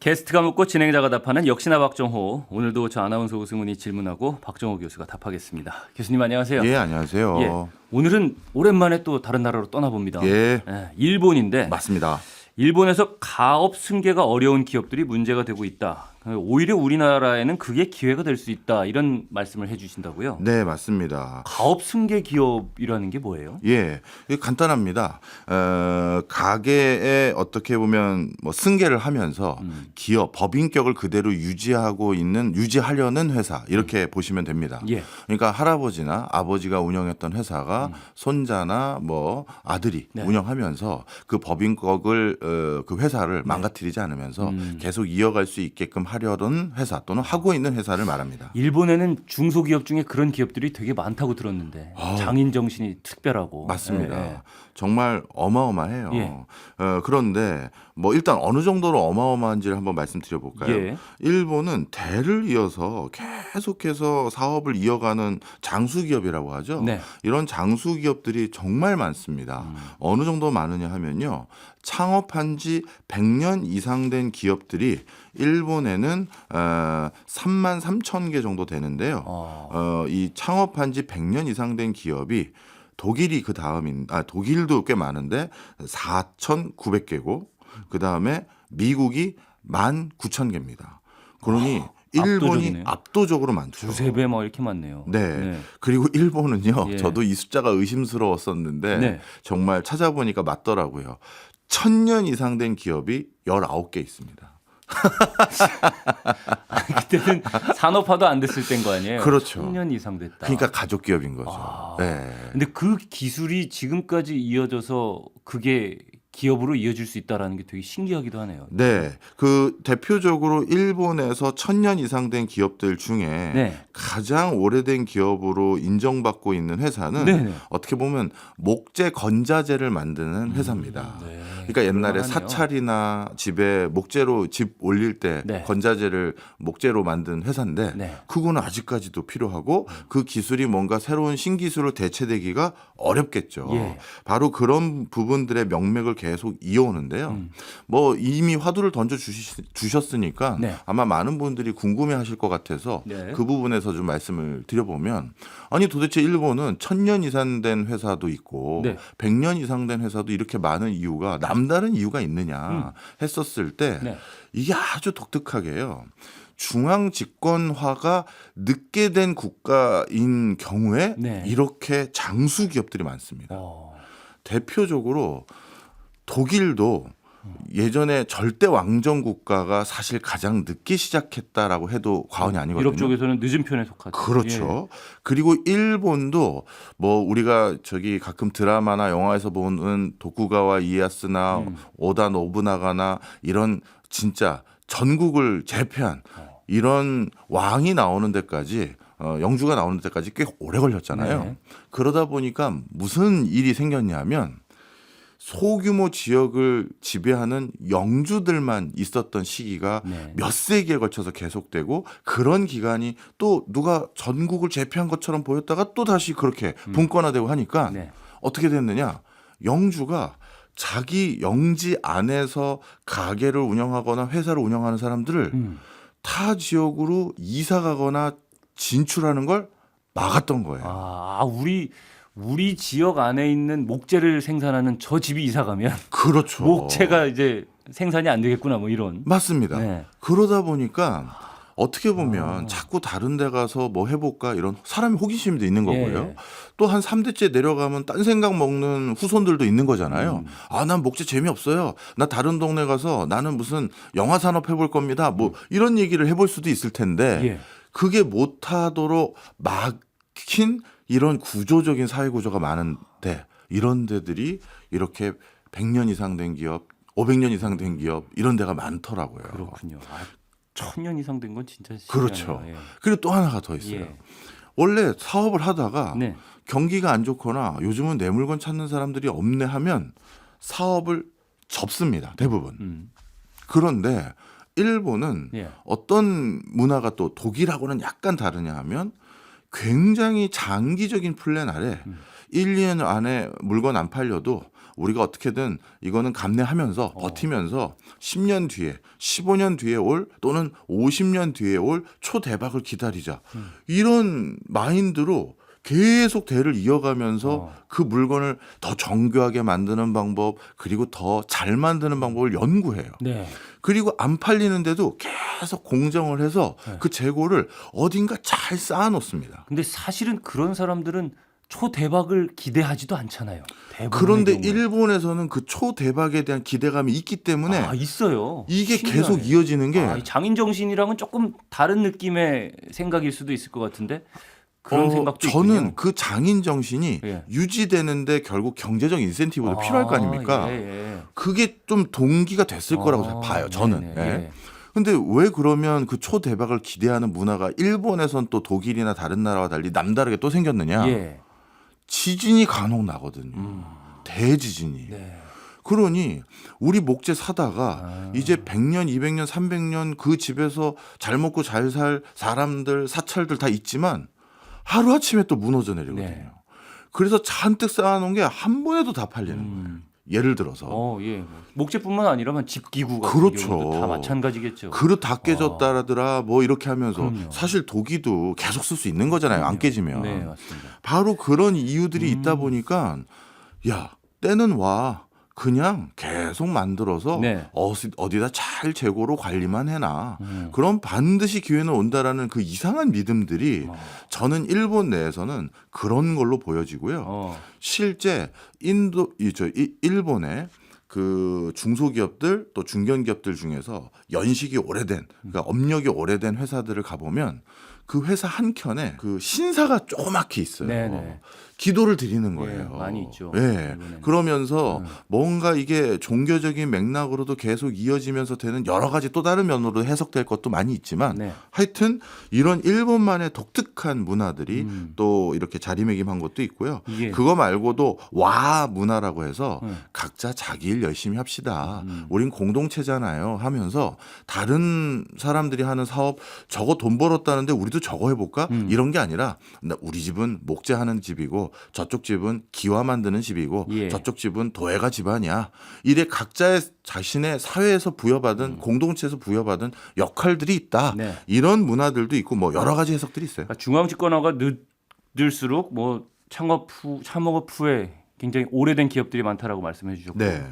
게스트가 묻고 진행자가 답하는 역시나 박정호. 오늘도 저 아나운서 오승훈이 질문하고 박정호 교수가 답하겠습니다. 교수님 안녕하세요. 예, 안녕하세요. 예, 오늘은 오랜만에 또 다른 나라로 떠나봅니다. 예. 일본인데 맞습니다. 일본에서 가업 승계가 어려운 기업들이 문제가 되고 있다. 오히려 우리나라에는 그게 기회가 될 수 있다. 이런 말씀을 해주신다고요? 네, 맞습니다. 가업 승계 기업이라는 게 뭐예요? 예, 이게 간단합니다. 가게에 어떻게 보면 뭐 승계를 하면서 기업 법인격을 그대로 유지하려는 회사 이렇게 보시면 됩니다. 예. 그러니까 할아버지나 아버지가 운영했던 회사가 손자나 뭐 아들이 네. 운영하면서 그 법인격을 그 회사를 망가뜨리지 않으면서 계속 이어갈 수 있게끔 하려는 회사 또는 하고 있는 회사를 말합니다. 일본에는 중소기업 중에 그런 기업들이 되게 많다고 들었는데 장인 정신이 특별하고. 맞습니다. 예, 예. 정말 어마어마해요. 예. 그런데 뭐 일단 어느 정도로 어마어마한지를 한번 말씀드려 볼까요? 예. 일본은 대를 이어서 계속해서 사업을 이어가는 장수기업이라고 하죠. 네. 이런 장수기업들이 정말 많습니다. 어느 정도 많으냐 하면요. 창업한 지 100년 이상 된 기업들이 일본에는 3만 3천 개 정도 되는데요. 이 창업한 지 100년 이상 된 기업이 독일이 그 다음인 독일도 꽤 많은데 4,900개고 그 다음에 미국이 19,000개입니다. 그러니 일본이 압도적이네요. 압도적으로 많죠. 두세 배 뭐 이렇게 많네요. 네. 그리고 일본은요. 예. 저도 이 숫자가 의심스러웠었는데 네. 정말 찾아보니까 맞더라고요. 1,000년 이상 된 기업이 19개 있습니다. 그때는 산업화도 안 됐을 때인 거 아니에요? 그렇죠. 10년 이상 됐다. 그러니까 가족 기업인 거죠. 아. 네. 근데 그 기술이 지금까지 이어져서 그게 기업으로 이어질 수 있다라는 게 되게 신기하기도 하네요. 네, 그 대표적으로 일본에서 1,000년 이상 된 기업들 중에 네. 가장 오래된 기업으로 인정받고 있는 회사는 네네. 어떻게 보면 목재 건자재를 만드는 회사입니다. 네. 그러니까 옛날에 그럴만하네요. 사찰이나 집에 목재로 집 올릴 때 네. 건자재를 목재로 만든 회사인데 네. 그거는 아직까지도 필요하고 그 기술이 뭔가 새로운 신기술로 대체되기가 어렵겠죠. 예. 바로 그런 부분들의 명맥을 계속 이어오는데요. 뭐 이미 화두를 던져 주셨으니까 네. 아마 많은 분들이 궁금해하실 것 같아서 네. 그 부분에서 좀 말씀을 드려보면 아니 도대체 일본은 1,000년 이상 된 회사도 있고 네. 100년 이상 된 회사도 이렇게 많은 이유가 남다른 이유가 있느냐 했었을 때 네. 이게 아주 독특하게요. 중앙 집권화가 늦게 된 국가인 경우에 네. 이렇게 장수 기업들이 많습니다. 어. 대표적으로 독일도 예전에 절대 왕정 국가가 사실 가장 늦게 시작했다라고 해도 과언이 아니거든요. 유럽 쪽에서는 늦은 편에 속하죠. 그렇죠. 그리고 일본도 뭐 우리가 저기 가끔 드라마나 영화에서 보는 도쿠가와 이에야스나 오다 노부나가나 이런 진짜 전국을 제패한 이런 왕이 나오는 데까지 영주가 나오는 데까지 꽤 오래 걸렸잖아요. 네. 그러다 보니까 무슨 일이 생겼냐면 소규모 지역을 지배하는 영주들만 있었던 시기가 네. 몇 세기에 걸쳐서 계속되고 그런 기간이 또 누가 전국을 제패한 것처럼 보였다가 또 다시 그렇게 분권화되고 하니까 네. 어떻게 됐느냐. 영주가 자기 영지 안에서 가게를 운영하거나 회사를 운영하는 사람들을 타 지역으로 이사 가거나 진출하는 걸 막았던 거예요. 아, 우리 지역 안에 있는 목재를 생산하는 저 집이 이사 가면 그렇죠. 목재가 이제 생산이 안 되겠구나 뭐 이런. 맞습니다. 네. 그러다 보니까 어떻게 보면 자꾸 다른 데 가서 뭐 해볼까 이런 사람이 호기심도 있는 거고요. 예. 또 한 3대째 내려가면 딴 생각 먹는 후손들도 있는 거잖아요. 아, 난 목재 재미없어요. 나 다른 동네 가서 나는 무슨 영화 산업 해볼 겁니다. 뭐 이런 얘기를 해볼 수도 있을 텐데 예. 그게 못하도록 막힌 이런 구조적인 사회 구조가 많은데 이런 데들이 이렇게 100년 이상 된 기업, 500년 이상 된 기업 이런 데가 많더라고요. 그렇군요. 1,000년 이상 된 건 진짜 그렇죠. 신기하네요. 예. 그리고 또 하나가 더 있어요. 예. 원래 사업을 하다가 네. 경기가 안 좋거나 요즘은 내 물건 찾는 사람들이 없네 하면 사업을 접습니다. 대부분. 그런데 일본은 예. 어떤 문화가 또 독일하고는 약간 다르냐 하면 굉장히 장기적인 플랜 아래 1, 2년 안에 물건 안 팔려도 우리가 어떻게든 이거는 감내하면서 버티면서 10년 뒤에 15년 뒤에 올 또는 50년 뒤에 올 초대박을 기다리자. 이런 마인드로 계속 대를 이어가면서 그 물건을 더 정교하게 만드는 방법 그리고 더 잘 만드는 방법을 연구해요. 네. 그리고 안 팔리는데도 계속 공정을 해서 그 재고를 어딘가 잘 쌓아놓습니다. 근데 사실은 그런 사람들은 초대박을 기대하지도 않잖아요. 대부분의 그런데 경우에. 일본에서는 그 초대박에 대한 기대감이 있기 때문에 있어요. 이게 신기하네. 계속 이어지는 게 이 장인 정신이랑은 조금 다른 느낌의 생각일 수도 있을 것 같은데 그런 생각도 저는 있군요. 그 장인 정신이 예. 유지되는데 결국 경제적 인센티브도 필요할 거 아닙니까? 예. 그게 좀 동기가 됐을 거라고 봐요. 저는. 네네, 예. 예. 근데 왜 그러면 그 초대박을 기대하는 문화가 일본에선 또 독일이나 다른 나라와 달리 남다르게 또 생겼느냐? 예. 지진이 간혹 나거든요. 대지진이. 네. 그러니 우리 목재 사다가 이제 100년, 200년, 300년 그 집에서 잘 먹고 잘 살 사람들, 사찰들 다 있지만 하루아침에 또 무너져 내리거든요. 네. 그래서 잔뜩 쌓아놓은 게 한 번에도 다 팔리는 거예요. 예를 들어서 예. 목재뿐만 아니라면 집기구 같은 그렇죠. 경우도 다 마찬가지겠죠. 그릇 다 깨졌다라더라 뭐 이렇게 하면서 그럼요. 사실 도기도 계속 쓸 수 있는 거잖아요. 안 깨지면. 네, 맞습니다. 바로 그런 이유들이 있다 보니까 야 때는 와 그냥 계속 만들어서 네. 어디다 잘 재고로 관리만 해놔. 그럼 반드시 기회는 온다라는 그 이상한 믿음들이 저는 일본 내에서는 그런 걸로 보여지고요. 실제 일본의 그 중소기업들 또 중견기업들 중에서 연식이 오래된 그러니까 업력이 오래된 회사들을 가보면 그 회사 한 켠에 그 신사가 조그맣게 있어요. 네네. 기도를 드리는 거예요. 예, 많이 있죠. 예. 일본에는. 그러면서 뭔가 이게 종교적인 맥락으로도 계속 이어지면서 되는 여러 가지 또 다른 면으로 해석될 것도 많이 있지만 네. 하여튼 이런 일본만의 독특한 문화들이 또 이렇게 자리매김한 것도 있고요. 예. 그거 말고도 와 문화라고 해서 각자 자기 일 열심히 합시다. 우린 공동체잖아요 하면서 다른 사람들이 하는 사업 저거 돈 벌었다는데 우리도 저거 해볼까? 이런 게 아니라 우리 집은 목재하는 집이고 저쪽 집은 기와 만드는 집이고 예. 저쪽 집은 도예가 집안이야. 이래 각자의 자신의 사회에서 부여받은 공동체에서 부여받은 역할들이 있다. 네. 이런 문화들도 있고 뭐 여러 가지 해석들이 있어요. 그러니까 중앙 집권화가 늦을수록 뭐 창업 후에 굉장히 오래된 기업들이 많다라고 말씀해 주셨고 네.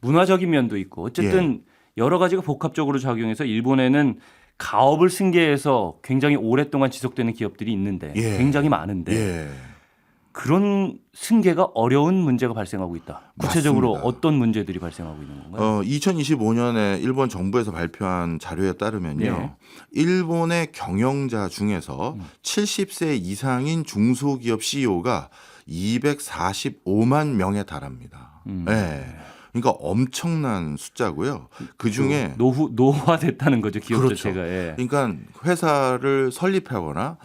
문화적인 면도 있고 어쨌든 여러 가지가 복합적으로 작용해서 일본에는 가업을 승계해서 굉장히 오랫동안 지속되는 기업들이 있는데 예. 굉장히 많은데 예. 그런 승계가 어려운 문제가 발생하고 있다. 구체적으로 맞습니다. 어떤 문제들이 발생하고 있는 건가요? 2025년에 일본 정부에서 발표한 자료에 따르면요. 예. 일본의 경영자 중에서 70세 이상인 중소기업 CEO가 245만 명에 달합니다. 네. 그러니까 엄청난 숫자고요. 그 중에 노화됐다는 거죠 기업 그렇죠. 자체가. 예. 그러니까 회사를 설립하거나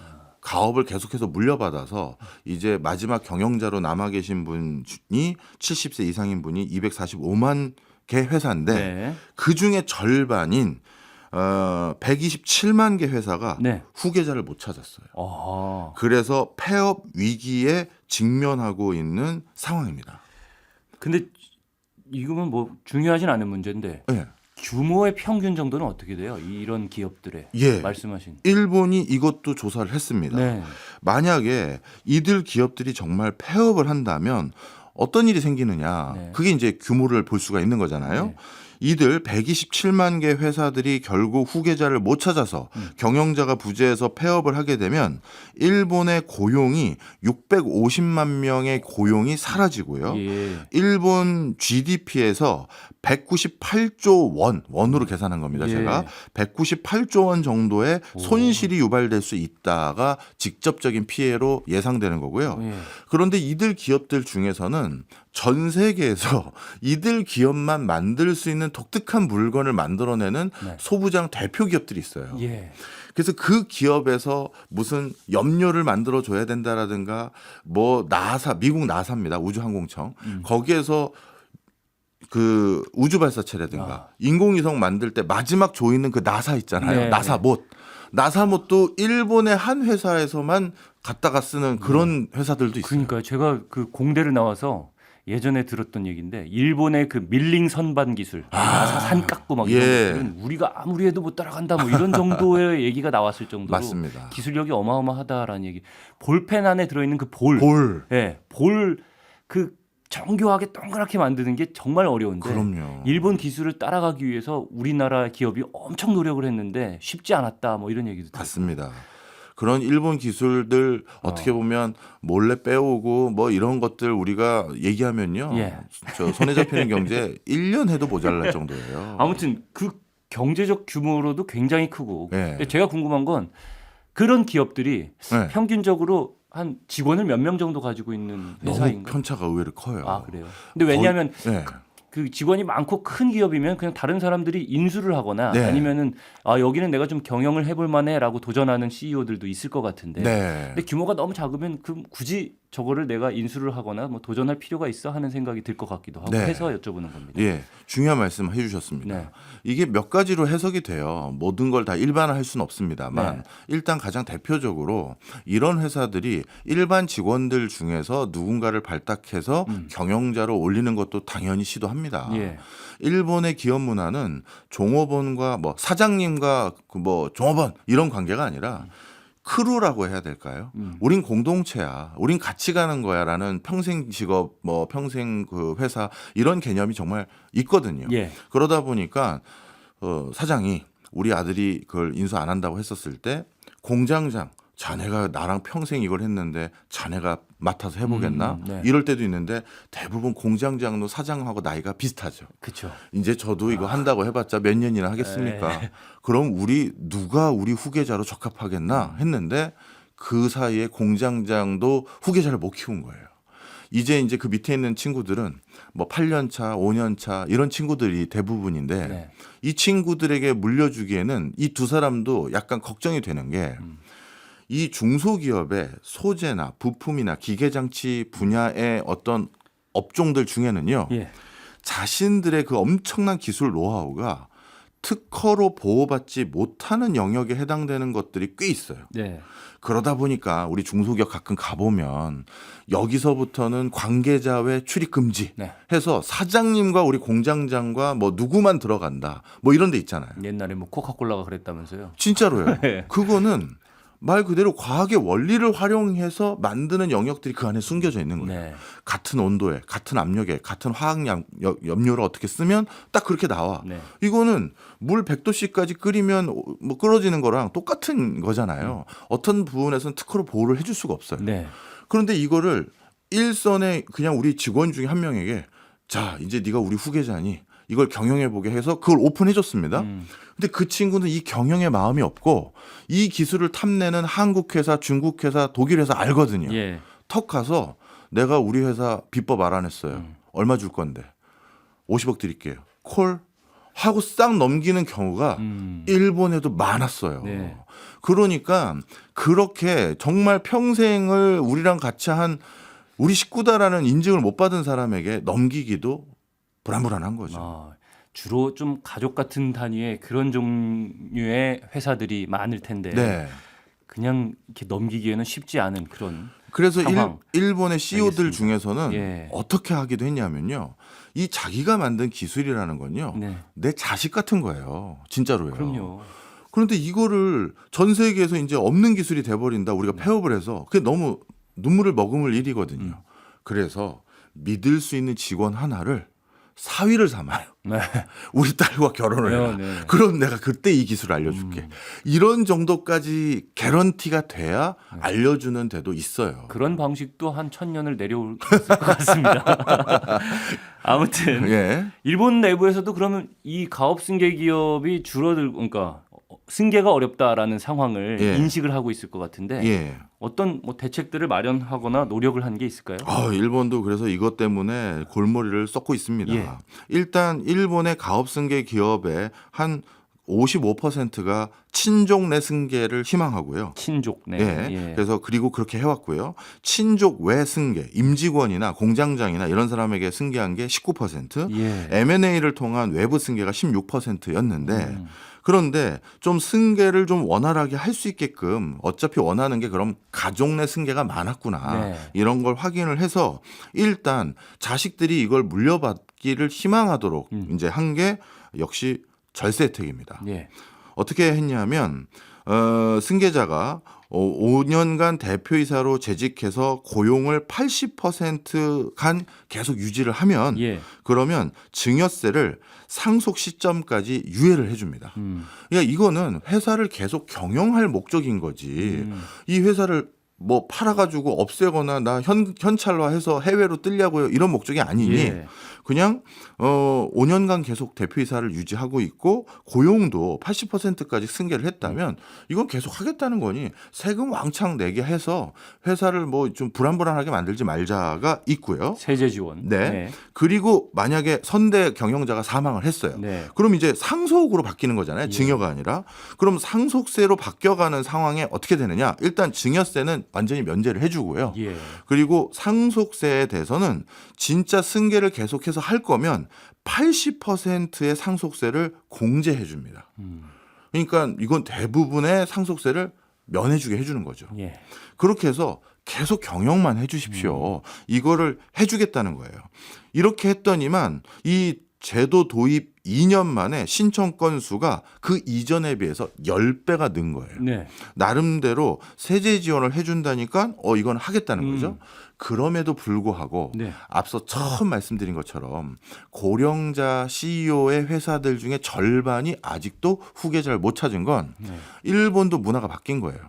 가업을 계속해서 물려받아서 이제 마지막 경영자로 남아 계신 분이 70세 이상인 분이 245만 개 회사인데 네. 그 중에 절반인 127만 개 회사가 네. 후계자를 못 찾았어요. 아하. 그래서 폐업 위기에 직면하고 있는 상황입니다. 근데 이거는 뭐 중요하진 않은 문제인데 네. 규모의 평균 정도는 어떻게 돼요? 이런 기업들의 예. 말씀하신. 일본이 이것도 조사를 했습니다. 네. 만약에 이들 기업들이 정말 폐업을 한다면 어떤 일이 생기느냐. 네. 그게 이제 규모를 볼 수가 있는 거잖아요. 네. 이들 127만 개 회사들이 결국 후계자를 못 찾아서 경영자가 부재해서 폐업을 하게 되면 일본의 고용이 650만 명의 고용이 사라지고요. 예. 일본 GDP에서 198조 원으로 계산한 겁니다. 예. 제가 198조 원 정도의 손실이 유발될 수 있다가 직접적인 피해로 예상되는 거고요. 예. 그런데 이들 기업들 중에서는 전 세계에서 이들 기업만 만들 수 있는 독특한 물건을 만들어내는 네. 소부장 대표 기업들이 있어요. 예. 그래서 그 기업에서 무슨 염료를 만들어 줘야 된다라든가 뭐 나사 미국 나사입니다. 우주항공청 거기에서 그 우주발사체라든가 인공위성 만들 때 마지막 조이는 그 나사 있잖아요. 네. 나사못도 일본의 한 회사에서만 갖다가 쓰는 그런 회사들도 있어요. 그러니까 제가 그 공대를 나와서 예전에 들었던 얘기인데 일본의 그 밀링 선반 기술, 산 깎고 막 이런 예. 것들은 우리가 아무리 해도 못 따라간다 뭐 이런 정도의 얘기가 나왔을 정도로 맞습니다. 기술력이 어마어마하다라는 얘기. 볼펜 안에 들어있는 그 볼, 볼. 예, 볼 그 정교하게 동그랗게 만드는 게 정말 어려운데 그럼요. 일본 기술을 따라가기 위해서 우리나라 기업이 엄청 노력을 했는데 쉽지 않았다 뭐 이런 얘기도 들었어요. 맞습니다. 그런 일본 기술들 어떻게 보면 몰래 빼오고 뭐 이런 것들 우리가 얘기하면요. 예. 저 손에 잡히는 경제 1년 해도 모자랄 정도예요. 아무튼 그 경제적 규모로도 굉장히 크고 예. 근데 제가 궁금한 건 그런 기업들이 네. 평균적으로 한 직원을 몇 명 정도 가지고 있는 너무 회사인가? 편차가 의외로 커요. 아 그래요. 근데 왜냐하면 네. 그 직원이 많고 큰 기업이면 그냥 다른 사람들이 인수를 하거나 네. 아니면은 아 여기는 내가 좀 경영을 해볼 만해라고 도전하는 CEO들도 있을 것 같은데. 네. 근데 규모가 너무 작으면 그 굳이 저거를 내가 인수를 하거나 뭐 도전할 필요가 있어 하는 생각이 들 것 같기도 하고 네. 해서 여쭤보는 겁니다. 예, 중요한 말씀 해주셨습니다. 네. 이게 몇 가지로 해석이 돼요. 모든 걸 다 일반화할 수는 없습니다만 네. 일단 가장 대표적으로 이런 회사들이 일반 직원들 중에서 누군가를 발탁해서 경영자로 올리는 것도 당연히 시도합니다. 예. 일본의 기업 문화는 종업원과 뭐 사장님과 그 뭐 종업원 이런 관계가 아니라 크루라고 해야 될까요? 우린 공동체야. 우린 같이 가는 거야라는 평생 직업, 뭐 평생 그 회사 이런 개념이 정말 있거든요. 예. 그러다 보니까 사장이 우리 아들이 그걸 인수 안 한다고 했었을 때 공장장 자네가 나랑 평생 이걸 했는데 자네가 맡아서 해보겠나? 네. 이럴 때도 있는데 대부분 공장장도 사장하고 나이가 비슷하죠. 그렇죠. 이제 저도 이거 한다고 해봤자 몇 년이나 하겠습니까? 그럼 누가 우리 후계자로 적합하겠나 했는데 그 사이에 공장장도 후계자를 못 키운 거예요. 이제 그 밑에 있는 친구들은 뭐 8년 차, 5년 차 이런 친구들이 대부분인데 네. 이 친구들에게 물려주기에는 이 두 사람도 약간 걱정이 되는 게 이 중소기업의 소재나 부품이나 기계장치 분야의 어떤 업종들 중에는요. 예. 자신들의 그 엄청난 기술 노하우가 특허로 보호받지 못하는 영역에 해당되는 것들이 꽤 있어요. 네. 그러다 보니까 우리 중소기업 가끔 가보면 여기서부터는 관계자 외 출입 금지 네. 해서 사장님과 우리 공장장과 뭐 누구만 들어간다 뭐 이런 데 있잖아요. 옛날에 뭐 코카콜라가 그랬다면서요. 진짜로요. 네. 그거는 말 그대로 과학의 원리를 활용해서 만드는 영역들이 그 안에 숨겨져 있는 거예요. 네. 같은 온도에, 같은 압력에, 같은 화학 염료를 어떻게 쓰면 딱 그렇게 나와. 네. 이거는 물 100도씨까지 끓이면 뭐 끓어지는 거랑 똑같은 거잖아요. 어떤 부분에서는 특허로 보호를 해줄 수가 없어요. 네. 그런데 이거를 일선에 그냥 우리 직원 중에 한 명에게 자, 이제 네가 우리 후계자니 이걸 경영해 보게 해서 그걸 오픈해 줬습니다. 근데 그 친구는 이 경영에 마음이 없고 이 기술을 탐내는 한국 회사, 중국 회사, 독일 회사 알거든요. 예. 턱 가서 내가 우리 회사 비법 알아냈어요. 얼마 줄 건데? 50억 드릴게요. 콜 하고 싹 넘기는 경우가 일본에도 많았어요. 네. 그러니까 그렇게 정말 평생을 우리랑 같이 한 우리 식구다라는 인증을 못 받은 사람에게 넘기기도 불안불안한 거죠. 아, 주로 좀 가족 같은 단위의 그런 종류의 회사들이 많을 텐데 네. 그냥 이렇게 넘기기에는 쉽지 않은 그런 그래서 상황. 일본의 CEO들 알겠습니다. 중에서는 예. 어떻게 하기도 했냐면요. 이 자기가 만든 기술이라는 건요. 네. 내 자식 같은 거예요. 진짜로요. 그럼요. 그런데 이거를 전 세계에서 이제 없는 기술이 돼버린다. 우리가 폐업을 해서 그게 너무 눈물을 머금을 일이거든요. 그래서 믿을 수 있는 직원 하나를 사위를 삼아요. 네. 우리 딸과 결혼을 해라. 네. 그럼 내가 그때 이 기술을 알려줄게. 이런 정도까지 개런티가 돼야 알려주는 데도 있어요. 그런 방식도 한 1000년을 내려올 수 있을 것 같습니다. 아무튼 예. 일본 내부에서도 그러면 이 가업 승계 기업이 줄어들고 그러니까 승계가 어렵다라는 상황을 예. 인식을 하고 있을 것 같은데 예. 어떤 뭐 대책들을 마련하거나 노력을 한 게 있을까요? 일본도 그래서 이것 때문에 골머리를 썩고 있습니다. 예. 일단 일본의 가업승계 기업의 한 55%가 친족 내 승계를 희망하고요. 친족. 네. 예. 그래서 그리고 그렇게 해왔고요. 친족 외 승계, 임직원이나 공장장이나 이런 사람에게 승계한 게 19%, 예. M&A를 통한 외부 승계가 16%였는데 그런데 좀 승계를 좀 원활하게 할 수 있게끔 어차피 원하는 게 그럼 가족 내 승계가 많았구나. 네. 이런 걸 확인을 해서 일단 자식들이 이걸 물려받기를 희망하도록 이제 한 게 역시 절세 혜택입니다. 예. 어떻게 했냐면 승계자가 5년간 대표이사로 재직해서 고용을 80%간 계속 유지를 하면 예. 그러면 증여세를 상속 시점까지 유예를 해줍니다. 그러니까 이거는 회사를 계속 경영할 목적인 거지. 이 회사를 뭐 팔아가지고 없애거나 나 현찰화해서 해외로 뜨려고요 이런 목적이 아니니 예. 그냥 5년간 계속 대표이사를 유지하고 있고 고용도 80%까지 승계를 했다면 이건 계속 하겠다는 거니 세금 왕창 내게 해서 회사를 뭐 좀 불안불안하게 만들지 말자가 있고요. 세제 지원. 네. 그리고 만약에 선대 경영자가 사망을 했어요. 네. 그럼 이제 상속으로 바뀌는 거잖아요. 증여가 아니라. 그럼 상속세로 바뀌어가는 상황에 어떻게 되느냐. 일단 증여세는 완전히 면제를 해주고요. 예. 그리고 상속세에 대해서는 진짜 승계를 계속해서 할 거면 80%의 상속세를 공제해 줍니다. 그러니까 이건 대부분의 상속세를 면해주게 해주는 거죠. 예. 그렇게 해서 계속 경영만 해주십시오. 이거를 해주겠다는 거예요. 이렇게 했더니만 이 제도 도입 2년 만에 신청 건수가 그 이전에 비해서 10배가 는 거예요. 네. 나름대로 세제 지원을 해준다니까 이건 하겠다는 거죠. 그럼에도 불구하고 네. 앞서 처음 말씀드린 것처럼 고령자 CEO의 회사들 중에 절반이 아직도 후계자를 못 찾은 건 일본도 문화가 바뀐 거예요.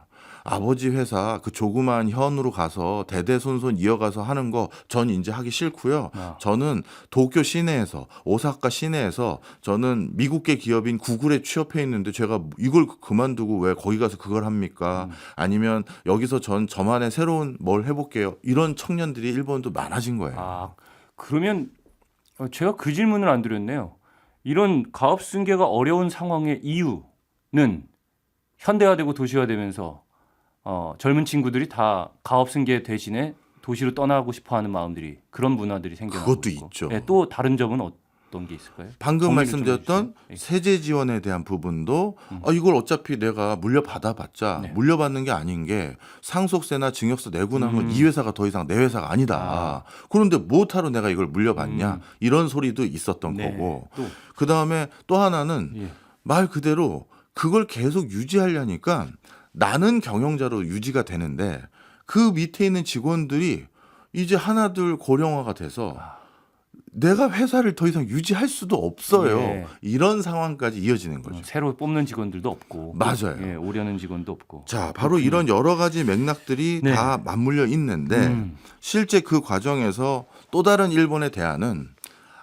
아버지 회사 그 조그만 현으로 가서 대대손손 이어가서 하는 거 전 이제 하기 싫고요. 저는 도쿄 시내에서 오사카 시내에서 저는 미국계 기업인 구글에 취업해 있는데 제가 이걸 그만두고 왜 거기 가서 그걸 합니까? 아니면 여기서 저만의 새로운 뭘 해볼게요. 이런 청년들이 일본도 많아진 거예요. 아, 그러면 제가 그 질문을 안 드렸네요. 이런 가업 승계가 어려운 상황의 이유는 현대화되고 도시화되면서 젊은 친구들이 다 가업 승계 대신에 도시로 떠나고 싶어하는 마음들이 그런 문화들이 생겨나고 그것도 있고. 있죠. 네, 또 다른 점은 어떤 게 있을까요? 방금 정리를 좀 말씀드렸던 해주세요. 세제 지원에 대한 부분도 이걸 어차피 내가 물려받아봤자 네. 물려받는 게 아닌 게 상속세나 증여세 내고 나면 이 회사가 더 이상 내 회사가 아니다. 그런데 뭐하러 내가 이걸 물려받냐 이런 소리도 있었던 네. 거고 또 그다음에 또 하나는 예. 말 그대로 그걸 계속 유지하려니까 나는 경영자로 유지가 되는데 그 밑에 있는 직원들이 이제 하나둘 고령화가 돼서 내가 회사를 더 이상 유지할 수도 없어요. 예. 이런 상황까지 이어지는 거죠. 새로 뽑는 직원들도 없고, 맞아요. 예, 오려는 직원도 없고. 자, 바로 이런 여러 가지 맥락들이 네. 다 맞물려 있는데 실제 그 과정에서 또 다른 일본의 대안은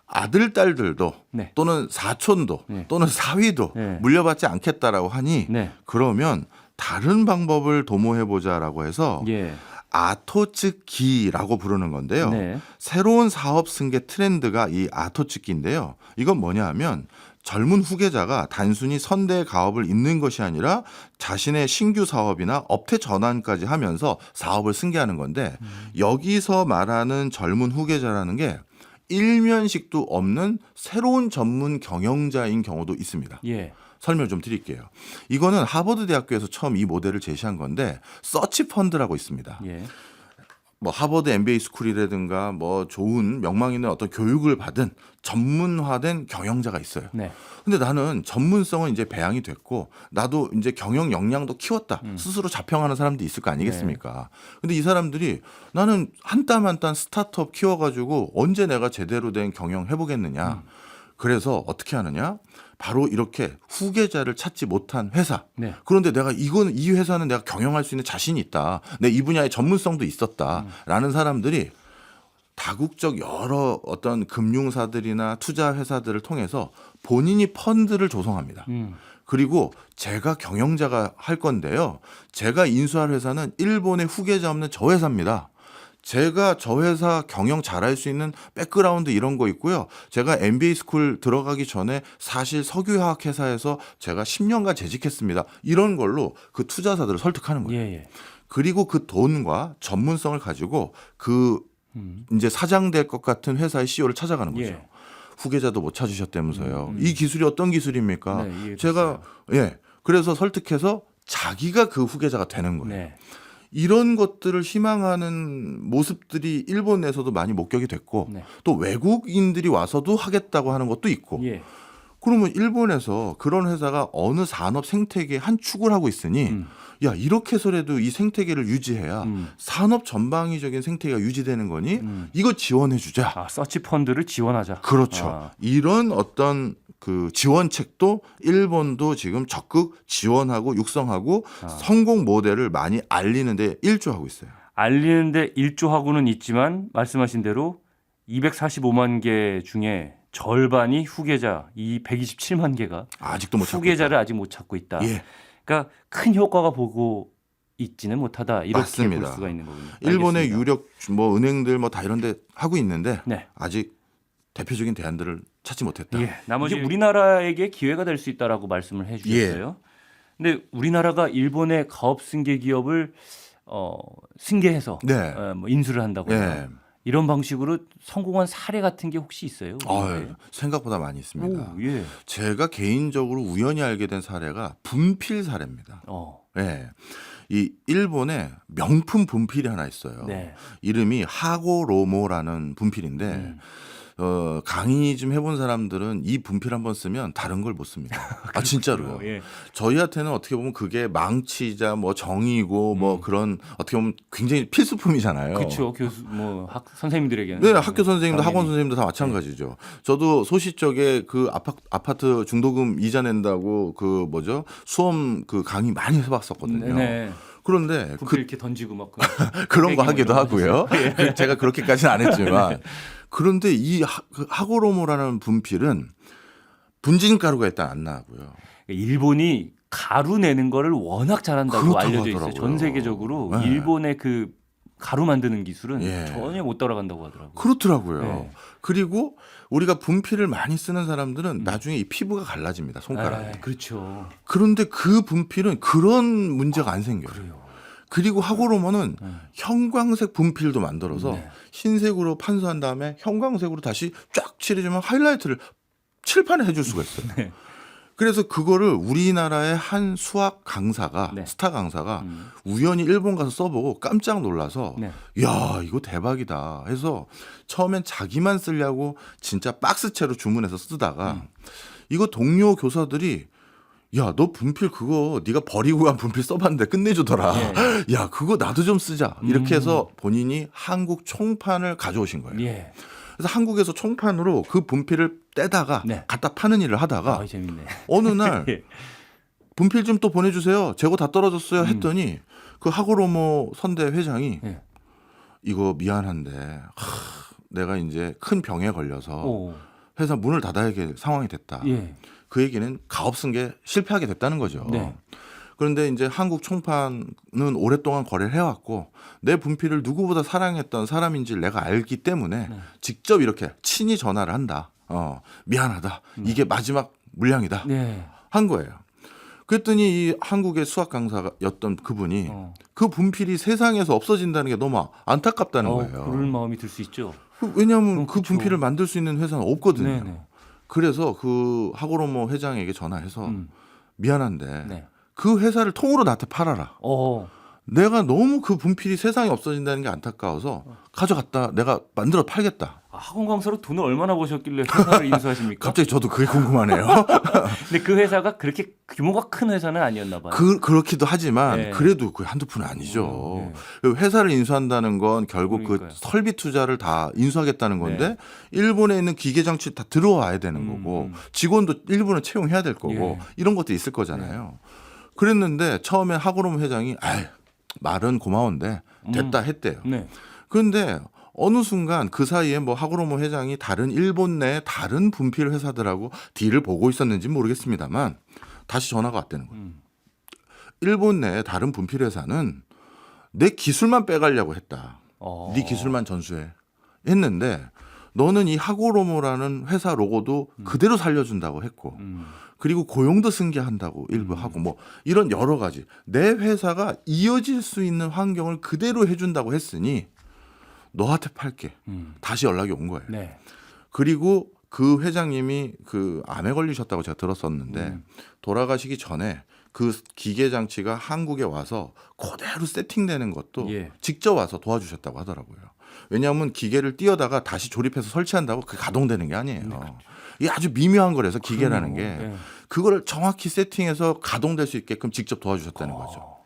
아들, 딸들도 네. 또는 사촌도 네. 또는 사위도 네. 물려받지 않겠다라고 하니 네. 그러면 다른 방법을 도모해보자라고 해서 예. 아토츠키라고 부르는 건데요. 네. 새로운 사업 승계 트렌드가 이 아토츠키인데요. 이건 뭐냐 하면 젊은 후계자가 단순히 선대 가업을 잇는 것이 아니라 자신의 신규 사업이나 업태 전환까지 하면서 사업을 승계하는 건데 여기서 말하는 젊은 후계자라는 게 일면식도 없는 새로운 전문 경영자인 경우도 있습니다. 예. 설명을 좀 드릴게요. 이거는 하버드 대학교에서 처음 이 모델을 제시한 건데 서치 펀드라고 있습니다. 예. 뭐 하버드 MBA 스쿨이라든가 뭐 좋은 명망 있는 어떤 교육을 받은 전문화된 경영자가 있어요. 네. 근데 나는 전문성은 이제 배양이 됐고 나도 이제 경영 역량도 키웠다. 스스로 자평하는 사람도 있을 거 아니겠습니까? 근데 이 사람들이 나는 한 땀 한 땀 스타트업 키워가지고 언제 내가 제대로 된 경영 해보겠느냐. 그래서 어떻게 하느냐? 바로 이렇게 후계자를 찾지 못한 회사. 네. 그런데 내가 이 회사는 내가 경영할 수 있는 자신이 있다. 내 이 분야의 전문성도 있었다라는 사람들이 다국적 여러 어떤 금융사들이나 투자 회사들을 통해서 본인이 펀드를 조성합니다. 그리고 제가 경영자가 할 건데요. 제가 인수할 회사는 일본의 후계자 없는 저 회사입니다. 제가 저 회사 경영 잘할 수 있는 백그라운드 이런 거 있고요. 제가 MBA 스쿨 들어가기 전에 사실 석유화학 회사에서 제가 10년간 재직했습니다. 이런 걸로 그 투자사들을 설득하는 거예요. 예, 예. 그리고 그 돈과 전문성을 가지고 그 이제 사장될 것 같은 회사의 CEO를 찾아가는 거죠. 예. 후계자도 못 찾으셨다면서요. 이 기술이 어떤 기술입니까? 네, 이해됐어요. 제가 그래서 설득해서 자기가 그 후계자가 되는 거예요. 네. 이런 것들을 희망하는 모습들이 일본 내에서도 많이 목격이 됐고 네. 또 외국인들이 와서도 하겠다고 하는 것도 있고 예. 그러면 일본에서 그런 회사가 어느 산업 생태계의 한 축을 하고 있으니 야 이렇게 해서라도 이 생태계를 유지해야 산업 전방위적인 생태계가 유지되는 거니 이거 지원해 주자. 아, 서치 펀드를 지원하자. 그렇죠. 아. 이런 어떤 그 지원책도 일본도 지금 적극 지원하고 육성하고 성공 모델을 많이 알리는데 일조하고 있어요. 알리는데 일조하고는 있지만 말씀하신 대로 245만 개 중에 절반이 후계자, 이 127만 개가 아직도 못 찾고 후계자를 아직 못 찾고 있다. 있다. 예. 그러니까 큰 효과가 보고 있지는 못하다. 이렇게 맞습니다. 볼 수가 있는 거군요. 일본의 알겠습니다. 유력 뭐 은행들 뭐 다 이런 데 하고 있는데 네. 아직 대표적인 대안들을 찾지 못했다. 예, 나머지 우리나라에게 기회가 될 수 있다라고 말씀을 해주셨어요. 근데 우리나라가 일본의 가업 승계 기업을 승계해서 네. 뭐 인수를 한다거나 네. 이런 방식으로 성공한 사례 같은 게 혹시 있어요? 생각보다 많이 있습니다. 오, 예. 제가 개인적으로 우연히 알게 된 사례가 분필 사례입니다. 네. 이 일본에 명품 분필이 하나 있어요. 네. 이름이 하고로모라는 분필인데 강의 좀 해본 사람들은 이 분필 한번 쓰면 다른 걸 못 씁니다. 아 진짜로요. 예. 저희한테는 어떻게 보면 그게 망치자 뭐 정이고 뭐 그런 어떻게 보면 굉장히 필수품이잖아요. 그렇죠. 교수 뭐 선생님들에게는. 네, 학교 선생님도 당연히. 학원 선생님도 다 마찬가지죠. 저도 소시적에 그 아파트 중도금 이자 낸다고 그 뭐죠 수험 그 강의 많이 해봤었거든요. 네. 그런데 분필 이렇게 던지고 막 그런 거 뭐 하기도 이런 거 하고요. 예. 제가 그렇게까지는 안 했지만 그런데 이 하고로모라는 분필은 분진가루가 일단 안 나고요. 일본이 가루 내는 거를 워낙 잘한다고 그렇다고 알려져 있어요. 하더라고요. 전 세계적으로 네. 일본의 그 가루 만드는 기술은 예. 전혀 못 따라간다고 하더라고요. 그렇더라고요. 네. 그리고 우리가 분필을 많이 쓰는 사람들은 나중에 이 피부가 갈라집니다. 손가락에. 그렇죠. 그런데 그 분필은 그런 문제가 안 생겨요. 그래요. 그리고 하고로모는 형광색 분필도 만들어서 네. 흰색으로 판소한 다음에 형광색으로 다시 쫙 칠해주면 하이라이트를 칠판에 해줄 수가 있어요. 네. 그래서 그거를 우리나라의 한 수학 강사가 네. 스타 강사가 우연히 일본 가서 써보고 깜짝 놀라서 네. 야 이거 대박이다 해서 처음엔 자기만 쓰려고 진짜 박스채로 주문해서 쓰다가 이거 동료 교사들이 야 너 분필 그거 네가 버리고 간 분필 써봤는데 끝내주더라. 예. 야 그거 나도 좀 쓰자. 이렇게 해서 본인이 한국 총판을 가져오신 거예요. 예. 그래서 한국에서 총판으로 그 분필을 떼다가 네. 갖다 파는 일을 하다가 아, 재밌네. 어느 날 예. 분필 좀 또 보내주세요. 재고 다 떨어졌어요. 했더니 그 하고로모 선대 회장이 예. 이거 미안한데 내가 이제 큰 병에 걸려서 오. 회사 문을 닫아야 될 상황이 됐다. 예. 그 얘기는 가업 승계 실패하게 됐다는 거죠. 네. 그런데 이제 한국 총판은 오랫동안 거래를 해왔고 내 분필을 누구보다 사랑했던 사람인지를 내가 알기 때문에 직접 이렇게 친히 전화를 한다. 미안하다. 이게 마지막 물량이다. 네. 한 거예요. 그랬더니 이 한국의 수학 강사였던 그분이 그 분필이 세상에서 없어진다는 게 너무 안타깝다는 거예요. 그럴 마음이 들 수 있죠. 왜냐하면 그 그렇죠. 분필을 만들 수 있는 회사는 없거든요. 네네. 그래서 그 하고로모 회장에게 전화해서 미안한데 네. 그 회사를 통으로 나한테 팔아라. 내가 너무 그 분필이 세상에 없어진다는 게 안타까워서 가져갔다. 내가 만들어 팔겠다. 학원 강사로 돈을 얼마나 버셨길래 회사를 인수하십니까? 갑자기 저도 그게 궁금하네요. 근데 그 회사가 그렇게 규모가 큰 회사는 아니었나 봐요. 그렇기도 하지만 네. 그래도 그 한두 푼은 아니죠. 회사를 인수한다는 건 결국 그러니까요. 그 설비 투자를 다 인수하겠다는 건데 네. 일본에 있는 기계 장치 다 들어와야 되는 거고 직원도 일본에 채용해야 될 거고 예. 이런 것도 있을 거잖아요. 그랬는데 처음에 하고로모 회장이 말은 고마운데 됐다 했대요. 네. 그런데 어느 순간 그 사이에 뭐 하고로모 회장이 다른 일본 내 다른 분필 회사들하고 딜을 보고 있었는지 모르겠습니다만 다시 전화가 왔다는 거예요. 일본 내 다른 분필 회사는 내 기술만 빼가려고 했다. 네 기술만 전수해 했는데 너는 이 하고로모라는 회사 로고도 그대로 살려준다고 했고 그리고 고용도 승계한다고 일부 하고 뭐 이런 여러 가지 내 회사가 이어질 수 있는 환경을 그대로 해준다고 했으니 너한테 팔게. 다시 연락이 온 거예요. 네. 그리고 그 회장님이 그 암에 걸리셨다고 제가 들었었는데 돌아가시기 전에 그 기계 장치가 한국에 와서 그대로 세팅되는 것도 예. 직접 와서 도와주셨다고 하더라고요. 왜냐하면 기계를 띄어다가 다시 조립해서 설치한다고 그게 가동되는 게 아니에요. 이게 아주 미묘한 거라서 기계라는 게 네. 그걸 정확히 세팅해서 가동될 수 있게끔 직접 도와주셨다는 거죠.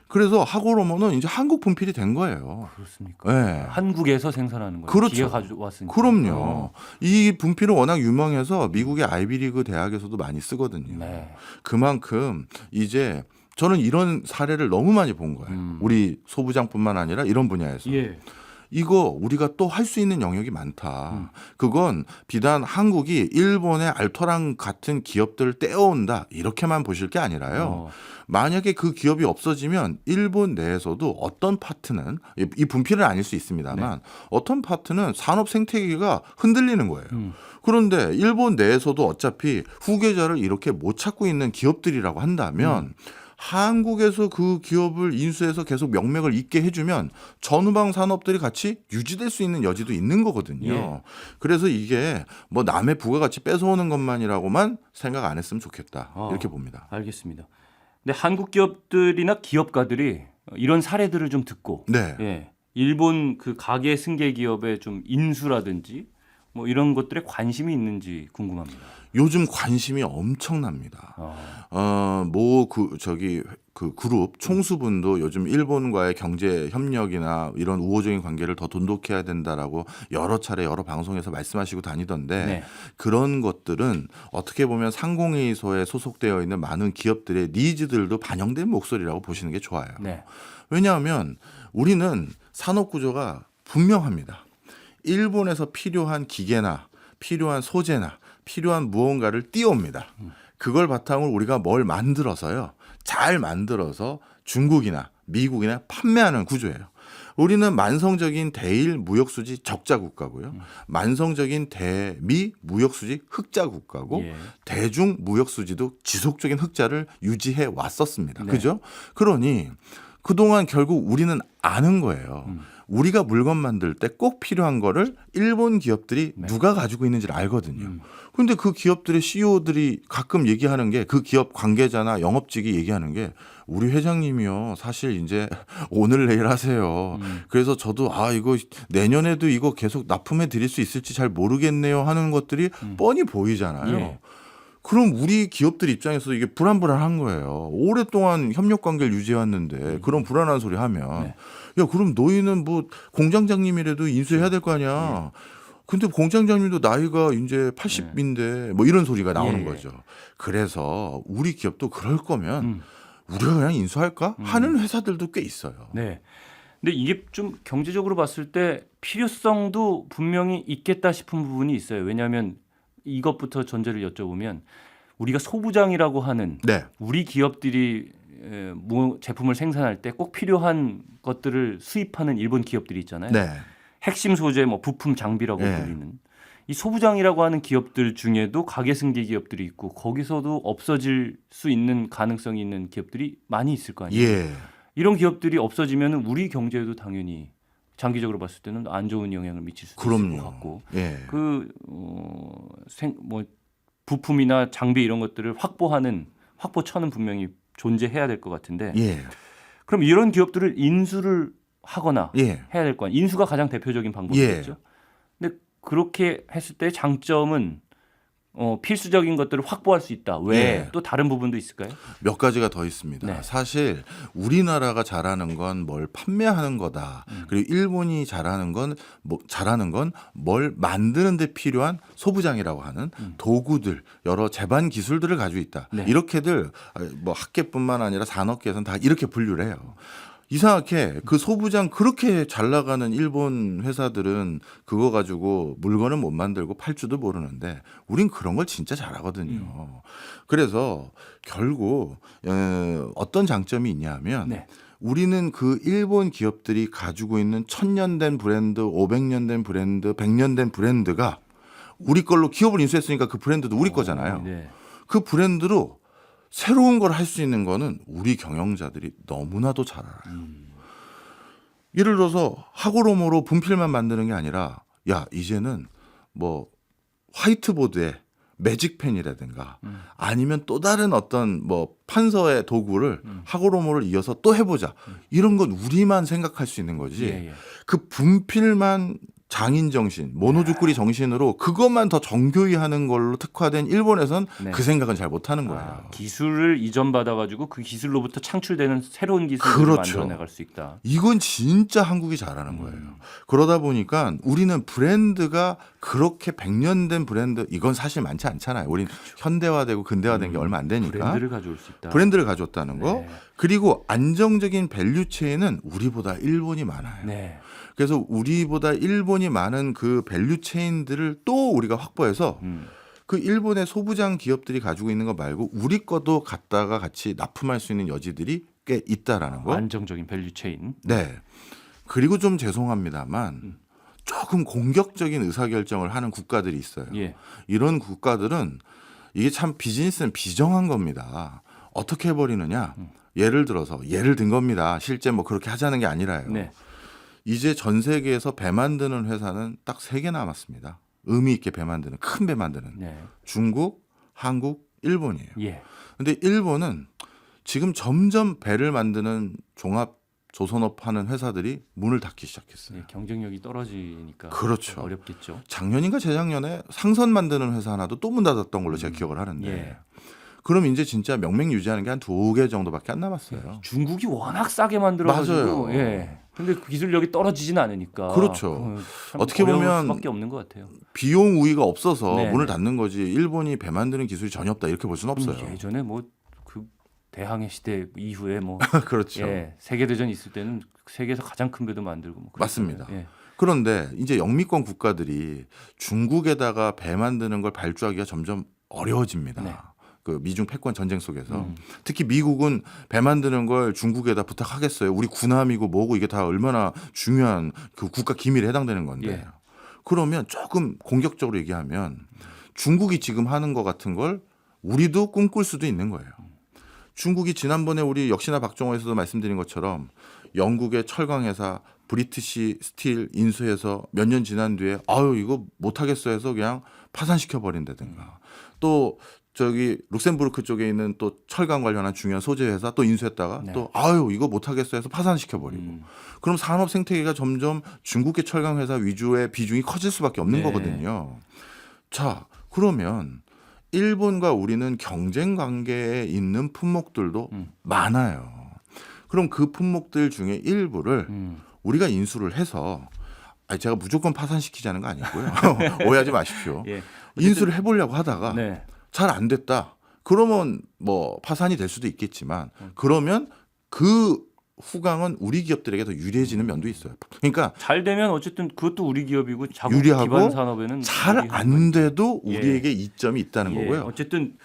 그래서 하고로모는 이제 한국 분필이 된 거예요. 그렇습니까? 네. 한국에서 생산하는 거예요. 그렇죠. 기계 가져왔으니까. 그럼요. 이 분필은 워낙 유명해서 미국의 아이비리그 대학에서도 많이 쓰거든요. 네. 그만큼 이제 저는 이런 사례를 너무 많이 본 거예요. 우리 소부장뿐만 아니라 이런 분야에서. 예. 이거 우리가 또 할 수 있는 영역이 많다. 그건 비단 한국이 일본의 알토란 같은 기업들을 떼어온다 이렇게만 보실 게 아니라요. 만약에 그 기업이 없어지면 일본 내에서도 어떤 파트는 이 분필은 아닐 수 있습니다만 어떤 파트는 산업 생태계가 흔들리는 거예요. 그런데 일본 내에서도 어차피 후계자를 이렇게 못 찾고 있는 기업들이라고 한다면 한국에서 그 기업을 인수해서 계속 명맥을 잇게 해주면 전후방 산업들이 같이 유지될 수 있는 여지도 있는 거거든요. 예. 그래서 이게 뭐 남의 부가가치 뺏어오는 것만이라고만 생각 안 했으면 좋겠다. 이렇게 봅니다. 알겠습니다. 근데 한국 기업들이나 기업가들이 이런 사례들을 좀 듣고 네. 예. 일본 그 가계 승계 기업의 좀 인수라든지 뭐 이런 것들에 관심이 있는지 궁금합니다. 요즘 관심이 엄청납니다. 그 그룹 총수분도 요즘 일본과의 경제 협력이나 이런 우호적인 관계를 더 돈독해야 된다라고 여러 차례 여러 방송에서 말씀하시고 다니던데 네. 그런 것들은 어떻게 보면 상공회의소에 소속되어 있는 많은 기업들의 니즈들도 반영된 목소리라고 보시는 게 좋아요. 네. 왜냐하면 우리는 산업 구조가 분명합니다. 일본에서 필요한 기계나 필요한 소재나 필요한 무언가를 띄웁니다. 그걸 바탕으로 우리가 뭘 만들어서요. 잘 만들어서 중국이나 미국이나 판매하는 구조예요. 우리는 만성적인 대일 무역수지 적자 국가고요. 만성적인 대미 무역수지 흑자 국가고 예. 대중 무역수지도 지속적인 흑자를 유지해 왔었습니다. 네. 그죠? 그러니 그동안 결국 우리는 아는 거예요. 우리가 물건 만들 때 꼭 필요한 거를 일본 기업들이 누가 가지고 있는지를 알거든요. 근데 그 기업들의 CEO들이 가끔 얘기하는 게 그 기업 관계자나 영업직이 얘기하는 게 우리 회장님이요. 사실 이제 오늘 내일 하세요. 그래서 저도 이거 내년에도 이거 계속 납품해 드릴 수 있을지 잘 모르겠네요 하는 것들이 뻔히 보이잖아요. 예. 그럼 우리 기업들 입장에서 이게 불안불안한 거예요. 오랫동안 협력 관계를 유지해왔는데 그런 불안한 소리 하면 야 그럼 너희는 뭐 공장장님이라도 인수해야 될 거 아니야. 근데 공장장님도 나이가 이제 80인데 뭐 이런 소리가 나오는 거죠. 그래서 우리 기업도 그럴 거면 우리가 그냥 인수할까 하는 회사들도 꽤 있어요. 네. 근데 이게 좀 경제적으로 봤을 때 필요성도 분명히 있겠다 싶은 부분이 있어요. 왜냐하면 이것부터 전제를 여쭤보면 우리가 소부장이라고 하는 네. 우리 기업들이 제품을 생산할 때 꼭 필요한 것들을 수입하는 일본 기업들이 있잖아요. 네. 핵심 소재, 뭐 부품, 장비라고 네. 불리는 이 소부장이라고 하는 기업들 중에도 가계승계 기업들이 있고 거기서도 없어질 수 있는 가능성이 있는 기업들이 많이 있을 거 아니에요. 예. 이런 기업들이 없어지면 우리 경제에도 당연히 장기적으로 봤을 때는 안 좋은 영향을 미칠 수 있을 것 같고 예. 뭐 부품이나 장비 이런 것들을 확보처는 분명히 존재해야 될 것 같은데 예. 그럼 이런 기업들을 인수를 하거나 예. 해야 될 거 아니에요. 인수가 가장 대표적인 방법이겠죠. 근데 그렇게 했을 때 장점은 필수적인 것들을 확보할 수 있다. 왜? 또 다른 부분도 있을까요? 몇 가지가 더 있습니다. 네. 사실 우리나라가 잘하는 건 뭘 판매하는 거다. 그리고 일본이 잘하는 건 뭘 만드는 데 필요한 소부장이라고 하는 도구들, 여러 제반 기술들을 가지고 있다. 네. 이렇게들 뭐 학계뿐만 아니라 산업계에서는 다 이렇게 분류를 해요. 이상하게 그 소부장 그렇게 잘 나가는 일본 회사들은 그거 가지고 물건은 못 만들고 팔 줄도 모르는데 우린 그런 걸 진짜 잘하거든요. 그래서 결국 어떤 장점이 있냐 하면 네. 우리는 그 일본 기업들이 가지고 있는 1000년 된 브랜드, 500년 된 브랜드, 100년 된 브랜드가 우리 걸로 기업을 인수했으니까 그 브랜드도 우리 거잖아요. 네. 그 브랜드로 새로운 걸 할 수 있는 거는 우리 경영자들이 너무나도 잘 알아요. 예를 들어서 하고로모로 분필만 만드는 게 아니라 야 이제는 뭐 화이트보드에 매직펜이라든가 아니면 또 다른 어떤 뭐 판서의 도구를 하고로모를 이어서 또 해보자. 이런 건 우리만 생각할 수 있는 거지. 예, 예. 그 분필만 장인 정신, 모노주꾸리 정신으로 그것만 더 정교히 하는 걸로 특화된 일본에선 네. 그 생각은 잘 못하는 거예요. 기술을 이전받아 가지고 그 기술로부터 창출되는 새로운 기술을 그렇죠. 만들어내갈 수 있다. 이건 진짜 한국이 잘하는 거예요. 그러다 보니까 우리는 브랜드가 그렇게 100년 된 브랜드 이건 사실 많지 않잖아요. 우린 현대화되고 근대화된 게 얼마 안 되니까 브랜드를 가져올 수 있다. 브랜드를 가져왔다는 거. 네. 그리고 안정적인 밸류 체인은 우리보다 일본이 많아요. 네. 그래서 우리보다 일본이 많은 그 밸류 체인들을 또 우리가 확보해서 그 일본의 소부장 기업들이 가지고 있는 거 말고 우리 것도 갖다가 같이 납품할 수 있는 여지들이 꽤 있다라는 거. 안정적인 밸류 체인. 네. 그리고 좀 죄송합니다만 조금 공격적인 의사결정을 하는 국가들이 있어요. 예. 이런 국가들은 이게 참 비즈니스는 비정한 겁니다. 어떻게 해버리느냐. 예를 들어서 예를 든 겁니다. 실제 뭐 그렇게 하자는 게 아니라요. 네. 이제 전 세계에서 배 만드는 회사는 딱 3개 남았습니다. 의미 있게 배 만드는 큰 배 만드는 네. 중국, 한국, 일본이에요. 예. 근데 일본은 지금 점점 배를 만드는 종합 조선업 하는 회사들이 문을 닫기 시작했어요. 네, 경쟁력이 떨어지니까 그렇죠. 어렵겠죠. 작년인가 재작년에 상선 만드는 회사 하나도 또 문 닫았던 걸로 제가 기억을 하는데 예. 그럼 이제 진짜 명맥 유지하는 게 한 2개 정도밖에 안 남았어요. 중국이 워낙 싸게 만들어가지고, 맞아요. 예. 근데 그 기술력이 떨어지진 않으니까. 그렇죠. 참 어떻게 어려울 보면 수밖에 없는 것 같아요. 비용 우위가 없어서 네, 문을 네. 닫는 거지 일본이 배 만드는 기술이 전혀 없다 이렇게 볼 수는 없어요. 예전에 뭐 그 대항해 시대 이후에 뭐 그렇죠. 예, 세계 대전 있을 때는 세계에서 가장 큰 배도 만들고 뭐 그랬잖아요. 맞습니다. 예. 그런데 이제 영미권 국가들이 중국에다가 배 만드는 걸 발주하기가 점점 어려워집니다. 네. 그 미중 패권 전쟁 속에서 특히 미국은 배 만드는 걸 중국에다 부탁하겠어요. 우리 군함이고 뭐고 이게 다 얼마나 중요한 그 국가 기밀에 해당되는 건데. 예. 그러면 조금 공격적으로 얘기하면 중국이 지금 하는 것 같은 걸 우리도 꿈꿀 수도 있는 거예요. 중국이 지난번에 우리 역시나 박정호에서도 말씀드린 것처럼 영국의 철강 회사 브리티시 스틸 인수해서 몇 년 지난 뒤에 아유 이거 못하겠어 해서 그냥 파산시켜 버린다든가 또 저기 룩셈부르크 쪽에 있는 또 철강 관련한 중요한 소재 회사 또 인수했다가 네. 또 아유 이거 못하겠어 해서 파산시켜 버리고 그럼 산업 생태계가 점점 중국의 철강 회사 위주의 비중이 커질 수밖에 없는 네. 거거든요. 자 그러면 일본과 우리는 경쟁 관계에 있는 품목들도 많아요. 그럼 그 품목들 중에 일부를 우리가 인수를 해서 아니 제가 무조건 파산시키자는 거 아니고요. 오해하지 마십시오. 예. 인수를 해보려고 하다가 네. 잘 안 됐다. 그러면 뭐 파산이 될 수도 있겠지만 그러면 그 후광은 우리 기업들에게 더 유리해지는 면도 있어요. 그러니까 잘 되면 어쨌든 그것도 우리 기업이고 자국 유리하고 기반 산업에는 잘 우리 안 돼도 예. 우리에게 이점이 있다는 예, 거고요. 어쨌든